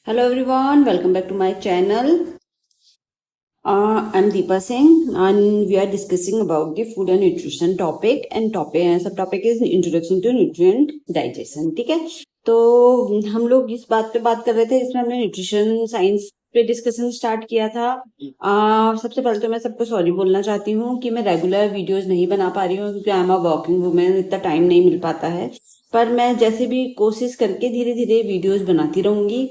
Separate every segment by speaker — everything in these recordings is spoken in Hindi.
Speaker 1: Hello everyone, welcome back to my channel. I'm Deepa Singh and we are discussing about the food and nutrition topic and subtopic is introduction to nutrient digestion. ठीक है, तो हम लोग इस बात पे बात कर रहे थे जिसमें हमने न्यूट्रिशन साइंस पे डिस्कशन स्टार्ट किया था। सबसे पहले तो मैं सबको सॉरी बोलना चाहती हूँ कि मैं रेगुलर वीडियोस नहीं बना पा रही हूँ क्योंकि I am a working women, इतना टाइम नहीं मिल पाता है। पर मैं जैसे भी कोशिश करके धीरे धीरे वीडियोस बनाती रहूंगी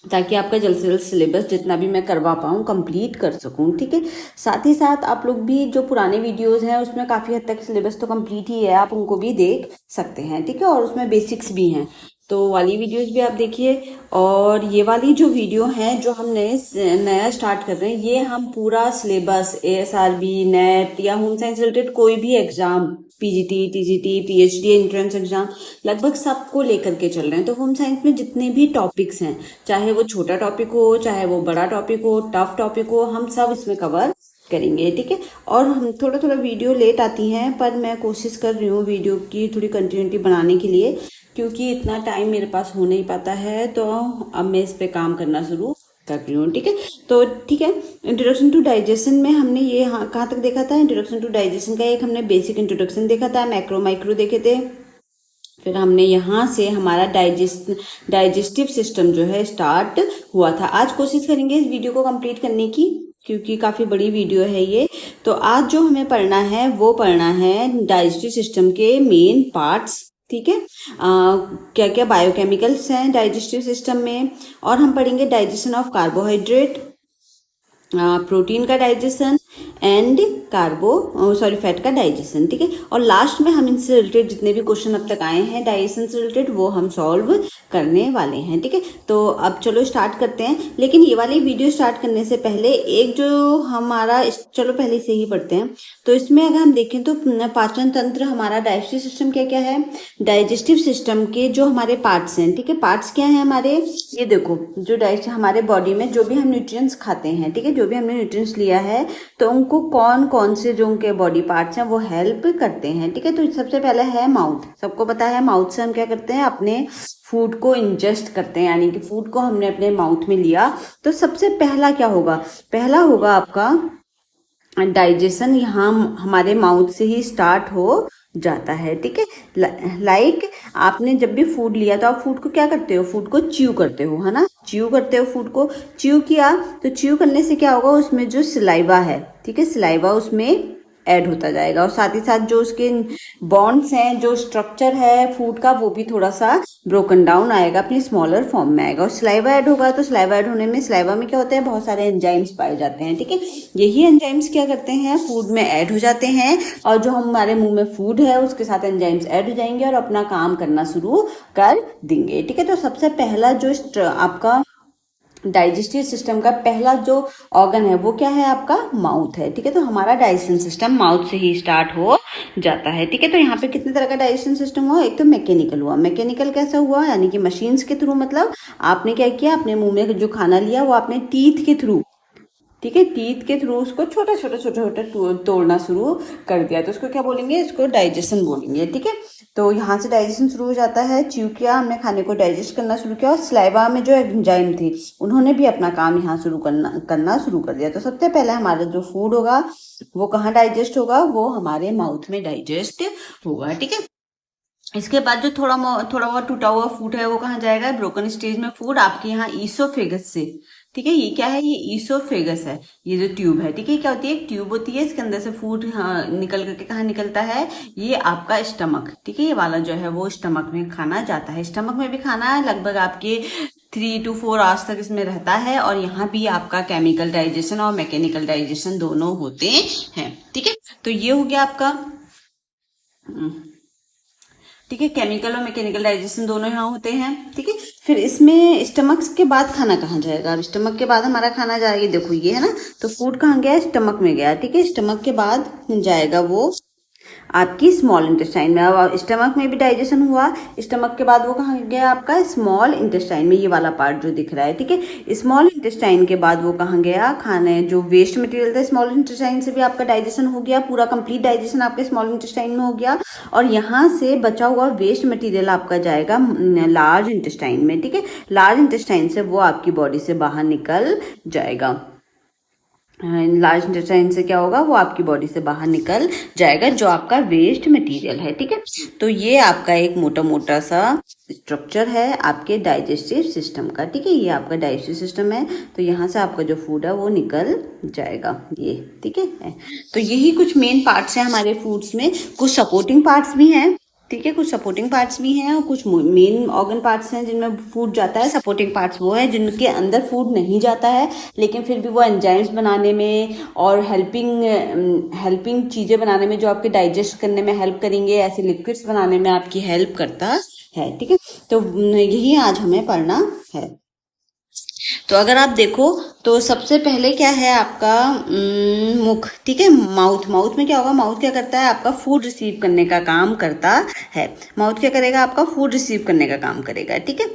Speaker 1: ताकि आपका जल्द से जल्द सिलेबस जितना भी मैं करवा पाऊँ कंप्लीट कर सकूँ। ठीक है, साथ ही साथ आप लोग भी जो पुराने वीडियोस हैं उसमें काफ़ी हद तक सिलेबस तो कंप्लीट ही है, आप उनको भी देख सकते हैं। ठीक है, और उसमें बेसिक्स भी हैं, तो वाली वीडियोस भी आप देखिए। और ये वाली जो वीडियो है जो हम नया स्टार्ट कर रहे हैं, ये हम पूरा सिलेबस ASRB नेट या होम साइंस रिलेटेड कोई भी exam, PGT TGT PhD entrance exam, लगभग सबको लेकर के चल रहे हैं। तो होम साइंस में जितने भी टॉपिक्स हैं, चाहे वो छोटा टॉपिक हो चाहे वो बड़ा टॉपिक हो, टफ टॉपिक हो, हम सब इसमें कवर करेंगे। ठीक है, और हम थोड़ा थोड़ा वीडियो लेट आती हैं पर मैं कोशिश कर रही हूँ वीडियो की थोड़ी कंटिन्यूटी बनाने के लिए, क्योंकि इतना टाइम मेरे पास हो नहीं पाता है। तो अब मैं इस पे काम करना शुरू कर रही हूँ। ठीक है, तो ठीक है, इंट्रोडक्शन टू डाइजेशन में हमने ये कहाँ तक देखा था। इंट्रोडक्शन टू डाइजेशन का एक हमने बेसिक इंट्रोडक्शन देखा था, मैक्रो माइक्रो देखे थे। फिर हमने यहाँ से हमारा डाइजेस्टिव सिस्टम जो है स्टार्ट हुआ था। आज कोशिश करेंगे इस वीडियो को कंप्लीट करने की क्योंकि काफ़ी बड़ी वीडियो है ये। तो आज जो हमें पढ़ना है वो पढ़ना है डाइजेस्टिव सिस्टम के मेन पार्ट्स। ठीक है, क्या क्या बायोकेमिकल्स हैं डाइजेस्टिव सिस्टम में, और हम पढ़ेंगे डाइजेशन ऑफ कार्बोहाइड्रेट, प्रोटीन का डाइजेशन एंड फैट का डाइजेशन। ठीक है, और लास्ट में हम इनसे रिलेटेड जितने भी क्वेश्चन अब तक आए हैं डाइजेशन से रिलेटेड वो हम सॉल्व करने वाले हैं। ठीक है, तो अब चलो स्टार्ट करते हैं। लेकिन ये वाली वीडियो स्टार्ट करने से पहले एक जो हमारा, चलो पहले से ही पढ़ते हैं। तो इसमें अगर हम देखें तो पाचन तंत्र, हमारा डाइजेस्टिव सिस्टम क्या क्या है। डाइजेस्टिव सिस्टम के जो हमारे पार्ट्स हैं, ठीक है, पार्ट्स क्या है हमारे, ये देखो, जो डाइजेस्ट हमारे बॉडी में जो भी हम न्यूट्रिएंट्स खाते हैं, ठीक है, जो भी हमने न्यूट्रिएंट्स लिया है तो उनको कौन कौन से जो उनके बॉडी पार्ट्स हैं वो हेल्प करते हैं। ठीक है, तो सबसे पहले है माउथ। सबको पता है माउथ से हम क्या करते हैं, अपने फूड को इंजेस्ट करते हैं, यानी कि फूड को हमने अपने माउथ में लिया। तो सबसे पहला क्या होगा, पहला होगा आपका डाइजेशन, यहाँ हमारे माउथ से ही स्टार्ट हो जाता है। ठीक है, लाइक आपने जब भी फूड लिया तो आप फूड को क्या करते हो, फूड को च्यू करते हो, है ना, च्यू करते हो। फूड को च्यू किया तो च्यू करने से क्या होगा, उसमें जो सलाइवा है, ठीक है, सलाइवा उसमें ऐड होता जाएगा, और साथ ही साथ जो उसके बॉन्ड्स हैं, जो स्ट्रक्चर है फूड का, वो भी थोड़ा सा ब्रोकन डाउन आएगा, अपनी स्मॉलर फॉर्म में आएगा। और सलाइवा ऐड होगा तो सलाइवा ऐड होने में, सलाइवा में क्या होता है, बहुत सारे एंजाइम्स पाए जाते हैं। ठीक है, यही एंजाइम्स क्या करते हैं, फूड में ऐड हो जाते हैं, और जो हमारे मुंह में फूड है उसके साथ एंजाइम्स ऐड हो जाएंगे और अपना काम करना शुरू कर देंगे। ठीक है, तो सबसे पहला जो आपका डाइजेस्टिव सिस्टम का पहला जो ऑर्गन है वो क्या है, आपका माउथ है। ठीक है, तो हमारा डाइजेशन सिस्टम माउथ से ही स्टार्ट हो जाता है। ठीक है, तो यहाँ पे कितने तरह का डाइजेशन सिस्टम हुआ, एक तो मैकेनिकल हुआ। मैकेनिकल कैसा हुआ, यानी कि मशीन्स के थ्रू, मतलब आपने क्या किया, अपने मुंह में जो खाना लिया वो आपने टीथ के थ्रू, ठीक है, टीथ के थ्रू उसको छोटा छोटा छोटा छोटा तोड़ना शुरू कर दिया, तो उसको क्या बोलेंगे, इसको डाइजेशन बोलेंगे। ठीक है, तो यहाँ से डाइजेशन शुरू हो जाता है। च्यू किया हमने, खाने को डाइजेस्ट करना शुरू किया, और स्लाइवा में जो एंजाइम थी उन्होंने भी अपना काम यहाँ करना शुरू कर दिया। तो सबसे पहले हमारा जो फूड होगा वो कहाँ डाइजेस्ट होगा, वो हमारे माउथ में डाइजेस्ट होगा। ठीक है, इसके बाद जो थोड़ा बहुत टूटा हुआ फूड है वो कहाँ जाएगा, ब्रोकन स्टेज में फूड आपके यहाँ ईसोफेगस से। ठीक है, ये क्या है, ये ईसोफेगस है, ये जो ट्यूब है। ठीक है, क्या होती है, एक ट्यूब होती है, इसके अंदर से फूड निकल करके कहाँ निकलता है, ये आपका स्टमक। ठीक है, ये वाला जो है वो स्टमक में खाना जाता है। स्टमक में भी खाना लगभग आपके 3 to 4 आवर्स तक इसमें रहता है, और यहाँ भी आपका केमिकल डाइजेशन और मैकेनिकल डाइजेशन दोनों होते हैं। ठीक है, तो ये हो गया आपका, ठीक है, केमिकल और मैकेनिकल डाइजेशन दोनों यहाँ होते हैं। ठीक है, फिर इसमें स्टमक के बाद खाना कहाँ जाएगा, अब स्टमक के बाद हमारा खाना जाएगा, देखो ये है ना, तो फूड कहाँ गया, स्टमक में गया। ठीक है, स्टमक के बाद जाएगा वो आपकी स्मॉल इंटेस्टाइन में। अब स्टमक में भी डाइजेशन हुआ, स्टमक के बाद वो कहाँ गया आपका स्मॉल इंटेस्टाइन में, ये वाला पार्ट जो दिख रहा है, ठीक है। स्मॉल इंटेस्टाइन के बाद वो कहाँ गया, खाने जो वेस्ट मटेरियल था स्मॉल इंटेस्टाइन से भी आपका डाइजेशन हो गया, पूरा कंप्लीट डाइजेशन आपके स्मॉल इंटेस्टाइन में हो गया। और यहाँ से बचा हुआ वेस्ट मटेरियल आपका जाएगा लार्ज इंटेस्टाइन में, ठीक है। लार्ज इंटेस्टाइन से वो आपकी बॉडी से बाहर निकल जाएगा। लार्ज इंटेस्टाइन से क्या होगा, वो आपकी बॉडी से बाहर निकल जाएगा जो आपका वेस्ट मटेरियल है, ठीक है। तो ये आपका एक मोटा मोटा सा स्ट्रक्चर है आपके डाइजेस्टिव सिस्टम का, ठीक है। ये आपका डाइजेस्टिव सिस्टम है, तो यहाँ से आपका जो फूड है वो निकल जाएगा, ये ठीक है। तो यही कुछ मेन पार्ट्स हैं हमारे फूड्स में। कुछ सपोर्टिंग पार्ट्स भी हैं, ठीक है, कुछ सपोर्टिंग पार्ट्स भी हैं और कुछ मेन ऑर्गन पार्ट्स हैं जिनमें फूड जाता है। सपोर्टिंग पार्ट्स वो है जिनके अंदर फूड नहीं जाता है, लेकिन फिर भी वो एंजाइम्स बनाने में और हेल्पिंग चीज़ें बनाने में, जो आपके डाइजेस्ट करने में हेल्प करेंगे, ऐसे लिक्विड्स बनाने में आपकी हेल्प करता है, ठीक है। तो यही आज हमें पढ़ना है। तो अगर आप देखो तो सबसे पहले क्या है आपका मुख, ठीक है। माउथ में क्या होगा, माउथ क्या करता है, आपका फूड रिसीव करने का काम करता है। माउथ क्या करेगा, आपका फूड रिसीव करने का काम करेगा, ठीक है।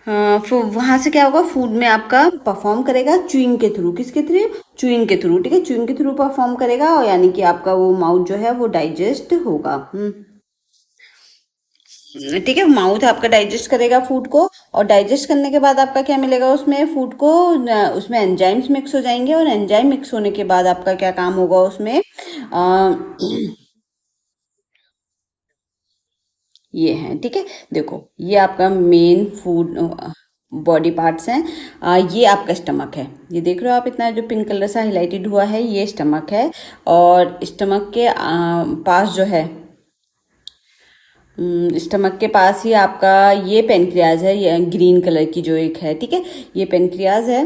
Speaker 1: वहां से क्या होगा, फूड में आपका परफॉर्म करेगा च्यूइंग के थ्रू, किसके थ्रू, च्यूइंग के थ्रू, ठीक है। च्यूइंग के थ्रू परफॉर्म करेगा और यानी कि आपका वो माउथ जो है वो डाइजेस्ट होगा। ठीक है, माउथ आपका डाइजेस्ट करेगा फूड को, और डाइजेस्ट करने के बाद आपका क्या मिलेगा उसमें, फूड को उसमें एंजाइम्स मिक्स हो जाएंगे, और एंजाइम मिक्स होने के बाद आपका क्या काम होगा उसमें, ये है, ठीक है। देखो ये आपका मेन फूड बॉडी पार्ट्स हैं। ये आपका स्टमक है, ये देख रहे हो आप, इतना जो पिंक कलर से हाईलाइटेड हुआ है ये स्टमक है। और स्टमक के पास जो है, स्टमक के पास ही आपका ये पेनक्रियाज है, ये ग्रीन कलर की जो एक है, ठीक है, ये पेनक्रियाज है।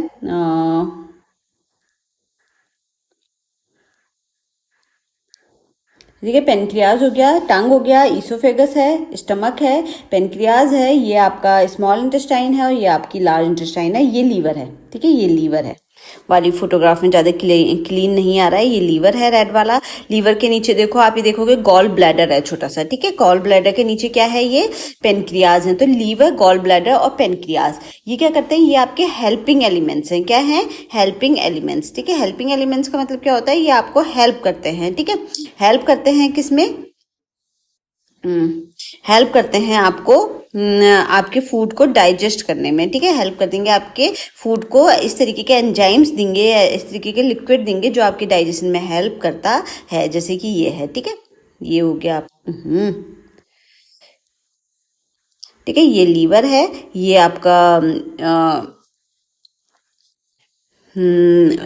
Speaker 1: ठीक है, पेनक्रियाज हो गया, टंग हो गया, ईसोफेगस है, स्टमक है, पेनक्रियाज है, ये आपका स्मॉल इंटेस्टाइन है, और ये आपकी लार्ज इंटेस्टाइन है, ये लीवर है, ठीक है, ये लीवर है। वाली फोटोग्राफ में ज़्यादा क्लीन नहीं आ रहा है, ये लीवर है रेड वाला। लीवर के नीचे देखो आप, ये देखोगे गॉल ब्लैडर है छोटा सा, ठीक है। गॉल ब्लैडर के नीचे क्या है, ये पेनक्रियाज है। तो लीवर, गॉल ब्लैडर और पेनक्रियाज ये क्या करते हैं, ये आपके हेल्पिंग एलिमेंट्स हैं। क्या है, हेल्पिंग एलिमेंट्स, ठीक है। हेल्पिंग एलिमेंट्स का मतलब क्या होता है, ये आपको हेल्प करते हैं, ठीक है। हेल्प करते हैं किसमें, हेल्प करते हैं आपको आपके फूड को डाइजेस्ट करने में, ठीक है। हेल्प कर देंगे आपके फूड को, इस तरीके के एंजाइम्स देंगे, इस तरीके के लिक्विड देंगे जो आपके डाइजेशन में हेल्प करता है, जैसे कि ये है, ठीक है। ये हो गया आप, ठीक है, ये लीवर है, ये आपका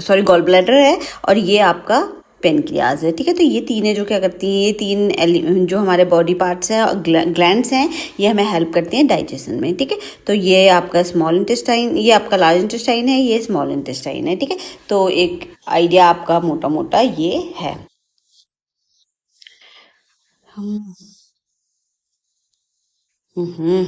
Speaker 1: सॉरी गॉल ब्लैडर है, और ये आपका पेनक्रियाज है, ठीक है। तो ये तीन है जो क्या करती हैं, ये तीन जो हमारे बॉडी पार्ट्स हैं और ग्लैंड्स हैं, ये हमें हेल्प करती हैं डाइजेशन में, ठीक है। तो ये आपका स्मॉल इंटेस्टाइन, ये आपका लार्ज इंटेस्टाइन है, ये स्मॉल इंटेस्टाइन है, ठीक है। तो एक आइडिया आपका मोटा मोटा ये है। हम्म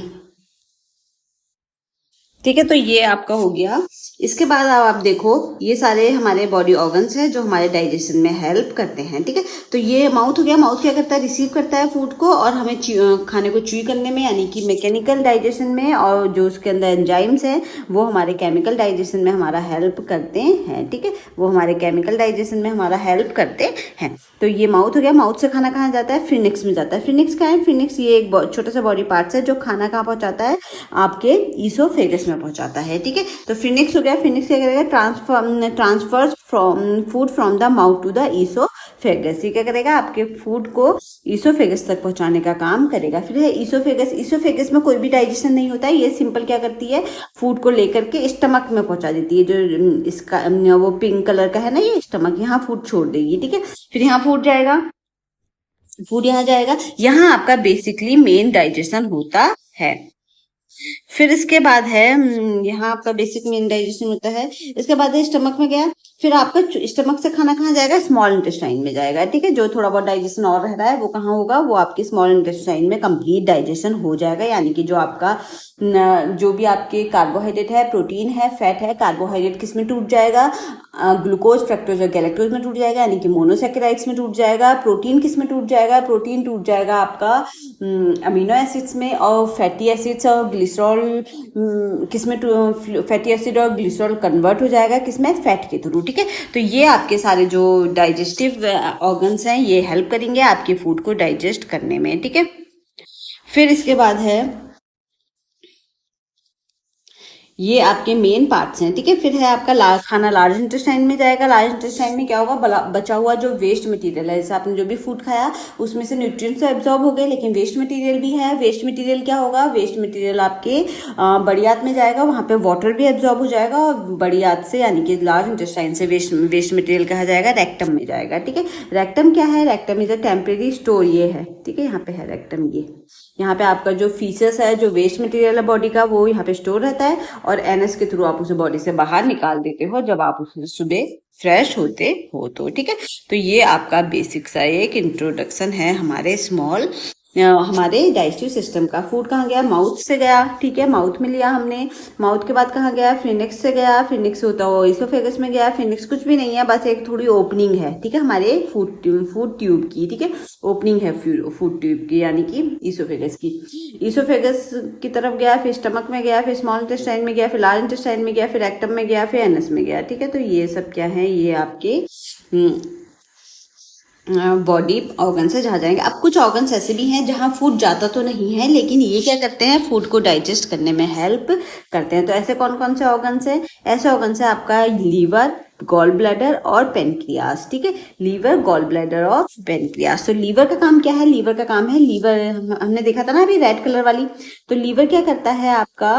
Speaker 1: ठीक है, तो ये आपका हो गया। इसके बाद अब आप देखो, ये सारे हमारे बॉडी ऑर्गन्स हैं जो हमारे डाइजेशन में हेल्प करते हैं, ठीक है। तो ये माउथ हो गया, माउथ क्या करता है, रिसीव करता है फूड को और हमें खाने को च्यू करने में, यानी कि मैकेनिकल डाइजेशन में, और जो उसके अंदर एंजाइम्स हैं वो हमारे केमिकल डाइजेशन में हमारा हेल्प करते हैं, ठीक है। वो हमारे केमिकल डाइजेशन में हमारा हेल्प करते हैं। तो ये माउथ हो गया, माउथ से खाना कहाँ जाता है, फिनिक्स में जाता है। फिनिक्स क्या है, फिनिक्स ये एक छोटा सा बॉडी पार्ट्स है जो खाना कहाँ पहुंचाता है, आपके ईसोफेगस में पहुंचाता है, ठीक है। तो फिनिक्स हो गया, फिनिक्स क्या करेगा, transfers from food from the mouth to the oesophagus. ये क्या करेगा, आपके फूड को ईसोफेगस तक पहुंचाने का काम करेगा। फिर है ईसोफेगस, ईसोफेगस में कोई भी डाइजेशन नहीं होता है, ये सिंपल क्या करती है, फूड को लेकर के स्टमक में पहुंचा देती है। जो इसका वो पिंक कलर का है ना, ये स्टमक, यहाँ फूड छोड़ देगी, ठीक है। फिर यहाँ फूड जाएगा, फूड यहाँ जाएगा, यहाँ आपका बेसिकली मेन डाइजेशन होता है। फिर इसके बाद है यहाँ आपका बेसिक मेन डाइजेशन होता है। इसके बाद है स्टमक में गया, फिर आपका स्टमक से खाना कहाँ जाएगा, स्मॉल इंटेस्टाइन में जाएगा, ठीक है। जो थोड़ा बहुत डाइजेशन और रह रहा है वो कहाँ होगा, वो आपके स्मॉल इंटेस्टाइन में कंप्लीट डाइजेशन हो जाएगा। यानी कि जो आपका जो भी आपके कार्बोहाइड्रेट है, प्रोटीन है, फैट है, कार्बोहाइड्रेट किस में टूट जाएगा, ग्लूकोज, फ्रक्टोज और गैलेक्टोज में टूट जाएगा, यानी कि मोनोसेकेराइड्स में टूट जाएगा। प्रोटीन किस में टूट जाएगा, प्रोटीन टूट जाएगा आपका अमीनो एसिड्स में, और फैटी एसिड्स और ग्लिसरॉल किस में, फैटी एसिड और ग्लिसरॉल कन्वर्ट हो जाएगा किस में, फैट के थ्रू, ठीक है। तो ये आपके सारे जो डाइजेस्टिव ऑर्गन्स हैं ये हेल्प करेंगे आपके फूड को डाइजेस्ट करने में, ठीक है। फिर इसके बाद है ये आपके मेन पार्ट्स हैं, ठीक है। फिर है आपका खाना लार्ज इंटेस्टाइन में जाएगा। लार्ज इंटेस्टाइन में क्या होगा, बचा हुआ जो वेस्ट मटेरियल है, जैसे आपने जो भी फूड खाया उसमें से न्यूट्रिएंट्स तो एब्जॉर्ब हो गए, लेकिन वेस्ट मटेरियल भी है। वेस्ट मटेरियल क्या होगा, वेस्ट मटेरियल आपके बड़ी आंत में जाएगा, वहाँ पे वाटर भी एब्जॉर्ब हो जाएगा, और बड़ी आंत से यानी कि लार्ज इंटेस्टाइन से वेस्ट मटेरियल कहा जाएगा रेक्टम में जाएगा, ठीक है। रेक्टम क्या है, rectum is a temporary store, ये है, ठीक है। यहाँ पे है रेक्टम, ये यहाँ पे आपका जो फीसेस है, जो वेस्ट मटेरियल है बॉडी का, वो यहाँ पे स्टोर रहता है, और एनएस के थ्रू आप उसे बॉडी से बाहर निकाल देते हो जब आप उसे सुबह फ्रेश होते हो, तो ठीक है। तो ये आपका बेसिक सा एक इंट्रोडक्शन है हमारे स्मॉल हमारे डाइजेस्टिव सिस्टम का। फूड कहाँ गया, माउथ से गया, ठीक है, माउथ में लिया हमने। माउथ के बाद कहाँ गया, फिनिक्स से गया, फिनिक्स होता हुआ इसोफेगस में गया। फिनिक्स कुछ भी नहीं है, बस एक थोड़ी ओपनिंग है, ठीक है, हमारे फूड ट्यूब की, ठीक है, ओपनिंग है फूड ट्यूब की, यानी कि इसोफेगस की। इसोफेगस की तरफ गया, फिर स्टमक में गया, फिर स्मॉल इंटेस्टाइन में गया, फिर लार्ज इंटेस्टाइन में गया, फिर रेक्टम में गया, फिर एनस में गया, ठीक है। तो ये सब क्या है, ये आपके बॉडी ऑर्गन्स है जहाँ जाएंगे। अब कुछ ऑर्गन्स ऐसे भी हैं जहाँ फूड जाता तो नहीं है, लेकिन ये क्या करते हैं, फूड को डाइजेस्ट करने में हेल्प करते हैं। तो ऐसे कौन कौन से ऑर्गन्स हैं, ऐसे ऑर्गन्स है आपका लीवर, गॉल ब्लैडर और पेनक्रियास, ठीक है। लीवर, गॉल ब्लैडर और पेनक्रियास। तो लीवर का काम क्या है, लीवर का काम है, लीवर हमने देखा था ना अभी रेड कलर वाली। तो लीवर क्या करता है आपका,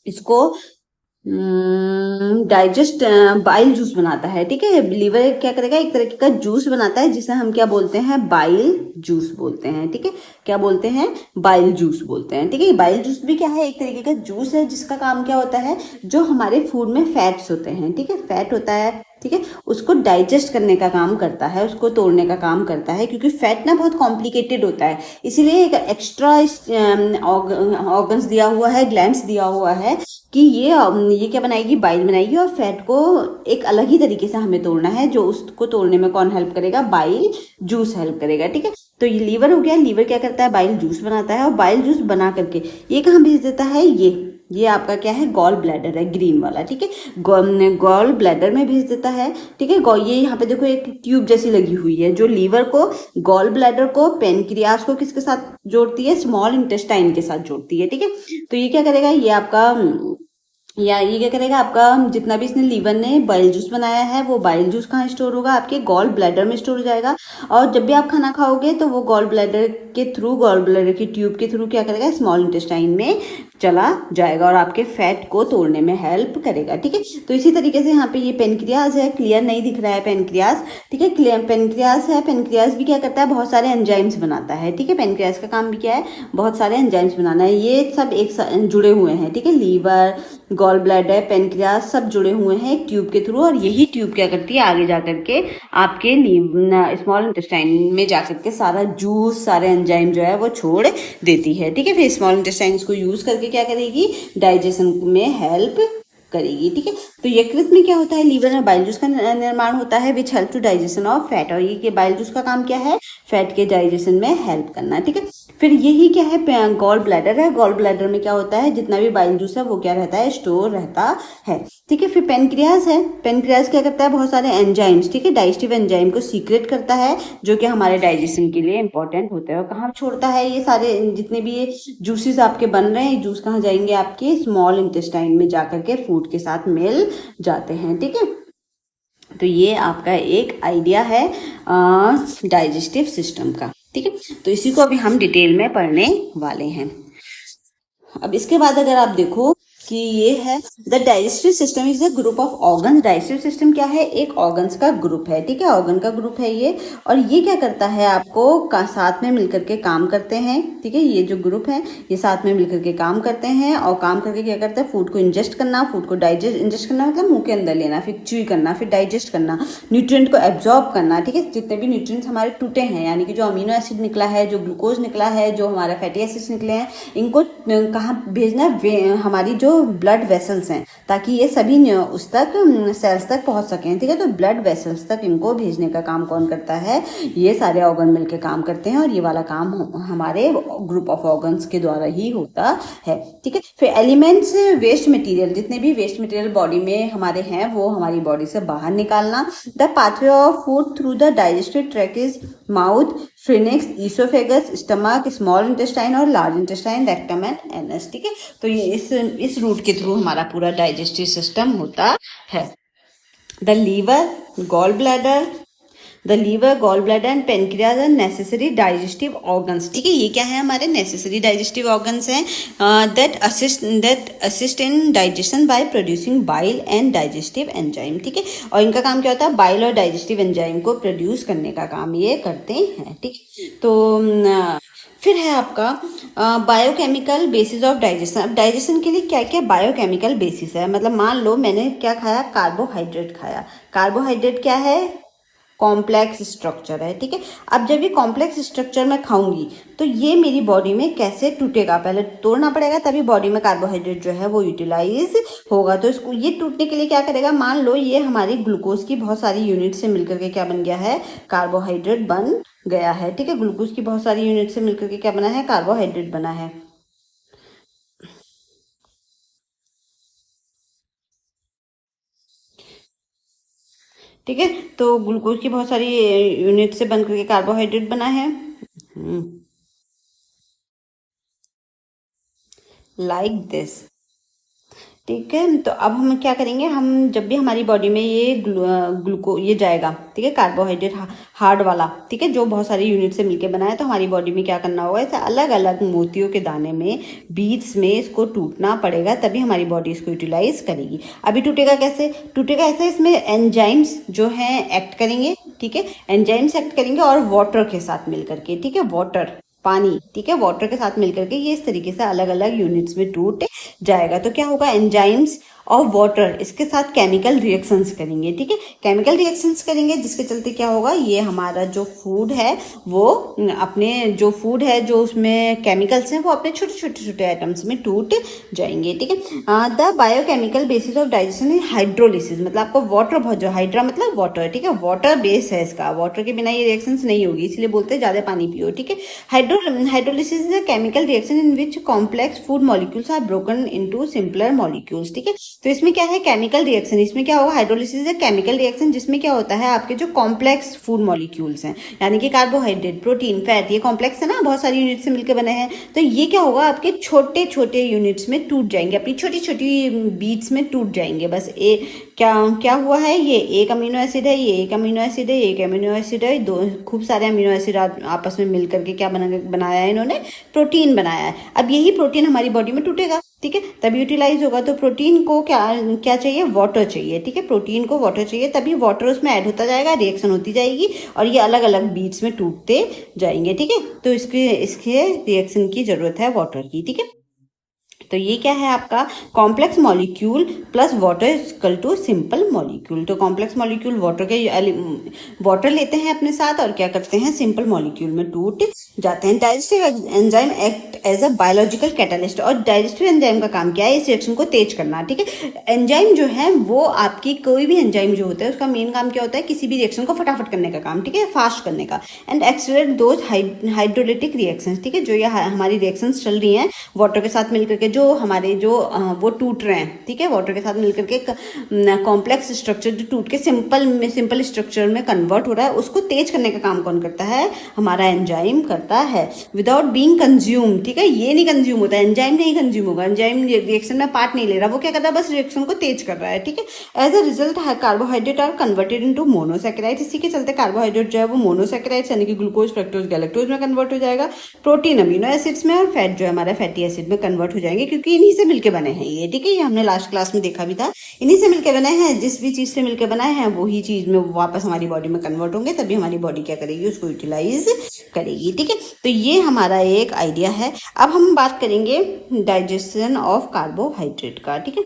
Speaker 1: इसको डाइजेस्ट बाइल जूस बनाता है, ठीक है। लीवर क्या करेगा, एक तरीके का जूस बनाता है जिसे हम क्या बोलते हैं, बाइल जूस बोलते हैं, ठीक है। क्या बोलते हैं, बाइल जूस बोलते हैं, ठीक है। बाइल जूस भी क्या है, एक तरीके का जूस है जिसका काम क्या होता है, जो हमारे फूड में फैट्स होते हैं, ठीक है, फैट होता है, ठीक है, उसको डाइजेस्ट करने का काम करता है, उसको तोड़ने का काम करता है, क्योंकि फैट ना बहुत कॉम्प्लिकेटेड होता है, इसीलिए एक एक्स्ट्रा ऑर्गन्स दिया हुआ है, ग्लैंड्स दिया हुआ है कि ये क्या बनाएगी, बाइल बनाएगी, और फैट को एक अलग ही तरीके से हमें तोड़ना है, जो उसको तोड़ने में कौन हेल्प करेगा, बाइल जूस हेल्प करेगा, ठीक है। तो ये लीवर हो गया, लीवर क्या करता है, बाइल जूस बनाता है, और बाइल जूस बना करके ये कहाँ भेज देता है, ये आपका क्या है, गॉल ब्लैडर है, ग्रीन वाला, ठीक है, गॉल ब्लैडर में भेज देता है, ठीक है। ये यहाँ पे देखो एक ट्यूब जैसी लगी हुई है, जो लीवर को, गॉल ब्लैडर को, पेनक्रियास को किसके साथ जोड़ती है, स्मॉल इंटेस्टाइन के साथ जोड़ती है, ठीक है। तो ये क्या करेगा, ये आपका ये क्या करेगा, आपका जितना भी इसने लीवर ने बाइल जूस बनाया है, वो बाइल जूस कहाँ स्टोर होगा, आपके गॉल ब्लैडर में स्टोर हो जाएगा, और जब भी आप खाना खाओगे तो वो गॉल ब्लैडर के थ्रू, गॉल ब्लैडर की ट्यूब के थ्रू क्या करेगा, स्मॉल इंटेस्टाइन में चला जाएगा, और आपके फैट को तोड़ने में हेल्प करेगा, ठीक है। तो इसी तरीके से यहाँ पे ये पेनक्रियास है, क्लियर नहीं दिख रहा है पेनक्रियास, ठीक है, पेनक्रियास है। पेनक्रियास भी क्या करता है, बहुत सारे एंजाइम्स बनाता है, ठीक है। पेनक्रियास का काम भी क्या है, बहुत सारे एंजाइम्स बनाना है, ये सब एक जुड़े हुए हैं, ठीक है। लीवर, गॉल ब्लैडर, पेनक्रियास सब जुड़े हुए हैं एक ट्यूब के थ्रू, और यही ट्यूब क्या करती है, आगे जाकर के आपके स्मॉल इंटेस्टाइन में जाकर के सारा जूस, सारे एंजाइम जो है वो छोड़ देती है, ठीक है। फिर स्मॉल इंटेस्टाइन को यूज करके क्या करेगी, डाइजेशन में हेल्प करेगी, ठीक है। तो यकृत में क्या होता है, लीवर में बाइल जूस का निर्माण होता है, which help to digestion of fat, और ये बाइल जूस का काम क्या है, फैट के डाइजेशन में हेल्प करना, ठीक है। फिर यही क्या है, गॉल ब्लैडर है, गॉल ब्लैडर में क्या होता है, जितना भी बाइल जूस है वो क्या रहता है, स्टोर रहता है, ठीक है। फिर पेनक्रियास है, पेनक्रियास क्या करता है, बहुत सारे एंजाइम्स, ठीक है, डाइजेस्टिव एंजाइम को सीक्रेट करता है, जो कि हमारे डाइजेशन के लिए इंपॉर्टेंट होते हैं। और कहाँ छोड़ता है, ये सारे जितने भी ये जूसेस आपके बन रहे हैं, जूस कहाँ जाएंगे, आपके स्मॉल इंटेस्टाइन में जाकर के फूड के साथ मिल जाते हैं, ठीक है। तो ये आपका एक आइडिया है डाइजेस्टिव सिस्टम का, ठीक है। तो इसी को अभी हम डिटेल में पढ़ने वाले हैं। अब इसके बाद अगर आप देखो कि ये है the digestive system is a group of organs. Digestive system क्या है? एक ऑर्गन्स का ग्रुप है, ठीक है, ऑर्गन का ग्रुप है ये। और ये क्या करता है? आपको साथ में मिलकर के काम करते हैं, ठीक है। ये जो ग्रुप है ये साथ में मिलकर के काम करते हैं और काम करके क्या करते हैं? फूड को इंजेस्ट करना, फूड को डाइजेस्ट, इंजेस्ट करना मतलब मुंह के अंदर लेना, फिर च्यूई करना, फिर डाइजेस्ट करना, न्यूट्रिएंट को एब्जॉर्ब करना, ठीक है। जितने भी न्यूट्रिएंट्स हमारे टूटे हैं, यानी कि जो अमीनो एसिड निकला है, जो ग्लूकोज निकला है, जो हमारा फैटी एसिड्स निकले हैं, इनको कहाँ भेजना? हमारी जो ब्लड वेसल्स हैं, ताकि ये सभी उस तक सेल्स तक पहुंच सकें, ठीक है। तो ब्लड वेसल्स तक इनको भेजने का काम कौन करता है? ये सारे ऑर्गन मिलकर काम करते हैं और ये वाला काम हमारे ग्रुप ऑफ ऑर्गन्स के द्वारा ही होता है, ठीक है। फिर एलिमेंट्स, वेस्ट मटेरियल, जितने भी वेस्ट मटेरियल बॉडी में हमारे हैं वो हमारी बॉडी से बाहर निकालना। The pathway of food through the digestive tract is mouth, pharynx, oesophagus, stomach, small intestine और large intestine, rectum and anus, ठीक है। तो ये इस रूट के थ्रू हमारा पूरा डाइजेस्टिव सिस्टम होता है। The liver, gall bladder, the liver, gall bladder and pancreas are necessary digestive organs, ठीक है। ये क्या है? हमारे नेसेसरी डाइजेस्टिव ऑर्गन्स हैं that assist in digestion by producing bile and digestive enzyme, ठीक है। और इनका काम क्या होता है? बाइल और डाइजेस्टिव एंजाइम को प्रोड्यूस करने का काम ये करते हैं, ठीक है। तो फिर है आपका बायोकेमिकल बेसिस ऑफ डाइजेशन। अब डाइजेशन के लिए क्या क्या बायोकेमिकल बेसिस है? मतलब मान लो मैंने क्या खाया? कार्बोहाइड्रेट खाया। कार्बोहाइड्रेट क्या है? कॉम्प्लेक्स स्ट्रक्चर है, ठीक है। अब जब ये कॉम्प्लेक्स स्ट्रक्चर मैं खाऊंगी तो ये मेरी बॉडी में कैसे टूटेगा? पहले तोड़ना पड़ेगा, तभी बॉडी में कार्बोहाइड्रेट जो है वो यूटिलाइज होगा। तो इसको ये टूटने के लिए क्या करेगा? मान लो ये हमारी ग्लूकोज की बहुत सारी यूनिट से मिलकर के क्या बन गया है? कार्बोहाइड्रेट बन गया है, ठीक है। ग्लूकोज की बहुत सारी यूनिट से मिलकर के क्या बना है? कार्बोहाइड्रेट बना है। ठीक है, तो ग्लूकोज की बहुत सारी यूनिट से बन करके कार्बोहाइड्रेट बना है, लाइक दिस, ठीक है। तो अब हम क्या करेंगे? हम जब भी हमारी बॉडी में ये ये जाएगा, ठीक है, कार्बोहाइड्रेट हार्ड वाला, ठीक है, जो बहुत सारी यूनिट से मिलके बना है, तो हमारी बॉडी में क्या करना होगा? ऐसे अलग अलग मोतियों के दाने में, बीट्स में इसको टूटना पड़ेगा, तभी हमारी बॉडी इसको यूटिलाइज करेगी। अभी टूटेगा कैसे? टूटेगा ऐसे, इसमें एंजाइम्स जो हैं एक्ट करेंगे, ठीक है, एंजाइम्स एक्ट करेंगे और वाटर के साथ मिलकर के, ठीक है, वाटर, पानी, ठीक है, वाटर के साथ मिलकर के ये इस तरीके से अलग अलग यूनिट्स में टूट जाएगा। तो क्या होगा? एंजाइम्स और वाटर इसके साथ केमिकल रिएक्शंस करेंगे, ठीक है, केमिकल रिएक्शंस करेंगे, जिसके चलते क्या होगा? ये हमारा जो फूड है वो अपने जो फूड है जो उसमें केमिकल्स हैं वो अपने छोटे छोटे छोटे आइटम्स में टूट जाएंगे, ठीक है। The biochemical basis of digestion is hydrolysis, मतलब आपको वाटर बहुत, जो हाइड्रा मतलब वाटर, ठीक है, वाटर बेस है इसका, वाटर के बिना ये रिएक्शंस नहीं होगी, इसलिए बोलते हैं ज्यादा पानी पियो, ठीक है। Hydrolysis is a chemical reaction in which complex food molecules are broken into simpler molecules, ठीक है। तो इसमें क्या है? Chemical reaction. इसमें क्या होगा? हाइड्रोलिसिस है केमिकल रिएक्शन, जिसमें क्या होता है? आपके जो कॉम्प्लेक्स फूड मॉलिक्यूल्स हैं, यानी कि कार्बोहाइड्रेट, प्रोटीन, फैट, ये कॉम्प्लेक्स है ना, बहुत सारी यूनिट से मिलकर बने हैं, तो ये क्या होगा? आपके छोटे छोटे यूनिट्स में टूट जाएंगे, अपनी छोटी छोटी बीट्स में टूट जाएंगे। बस क्या क्या हुआ है? ये एक अमीनो एसिड है, ये एक अमीनो एसिड है, एक अमीनो एसिड है, दो खूब सारे अमीनो एसिड आपस में मिलकर के क्या बनाया है इन्होंने? प्रोटीन बनाया है। अब यही प्रोटीन हमारी बॉडी में टूटेगा, ठीक है, तभी यूटिलाइज होगा। तो प्रोटीन को क्या क्या चाहिए? वाटर चाहिए, ठीक है, प्रोटीन को वाटर चाहिए, तभी वाटर उसमें ऐड होता जाएगा, रिएक्शन होती जाएगी और ये अलग अलग बीट्स में टूटते जाएंगे, ठीक है। तो इसके रिएक्शन की जरूरत है वाटर की, ठीक है। तो ये क्या है आपका? Complex molecule plus water equal to simple molecule. तो कॉम्प्लेक्स मॉलिक्यूल वाटर लेते हैं अपने साथ और क्या करते हैं? सिंपल मॉलिक्यूल में टूट जाते हैं। Digestive enzyme act as a biological catalyst, और डाइजेस्टिव एंजाइम का काम क्या है? इस रिएक्शन को तेज करना, ठीक है। एंजाइम जो है वो आपकी कोई भी एंजाइम जो होता है उसका मेन काम क्या होता है? किसी भी रिएक्शन को फटाफट करने का काम, ठीक है, फास्ट करने का। And accelerate those hydrolytic reactions, ठीक है, जो ये हमारी रिएक्शंस चल रही हैं वाटर के साथ मिलकर के, जो हमारे जो वो टूट रहे हैं, ठीक है, वाटर के साथ मिलकर के कॉम्प्लेक्स स्ट्रक्चर जो टूट के सिंपल स्ट्रक्चर में कन्वर्ट हो रहा है, उसको तेज करने का काम कौन करता है? हमारा एंजाइम करता है। विदाउट बीइंग कंज्यूम, ठीक है, ये नहीं कंज्यूम होता है, एंजाइम नहीं कंज्यूम होगा, एंजाइम रिएक्शन में पार्ट नहीं ले रहा, वो क्या कर रहा है, बस रिएक्शन को तेज कर रहा है, ठीक है। As a result carbohydrate are converted into monosaccharide, इसी के चलते कार्बोहाइड्रेट जो है वो मोनोसैकेराइड्स यानी कि ग्लूकोज, फ्रक्टोज, गैलेक्टोज में कन्वर्ट हो जाएगा, प्रोटीन अमीनो एसिड्स में, और फैट जो है हमारा फैटी एसिड में कन्वर्ट हो जाएंगे, क्योंकि इन्हीं से मिलकर बने हैं ये, ठीक है। ये हमने लास्ट क्लास में देखा भी था, इन्हीं से मिलकर बने हैं, जिस भी चीज से मिलकर बनाए हैं वही चीज में वापस हमारी बॉडी में कन्वर्ट होंगे, तभी हमारी बॉडी क्या करेगी, उसको यूटिलाइज करेगी, ठीक है। तो ये हमारा एक आइडिया है। अब हम बात करेंगे डाइजेशन ऑफ कार्बोहाइड्रेट का, ठीक है।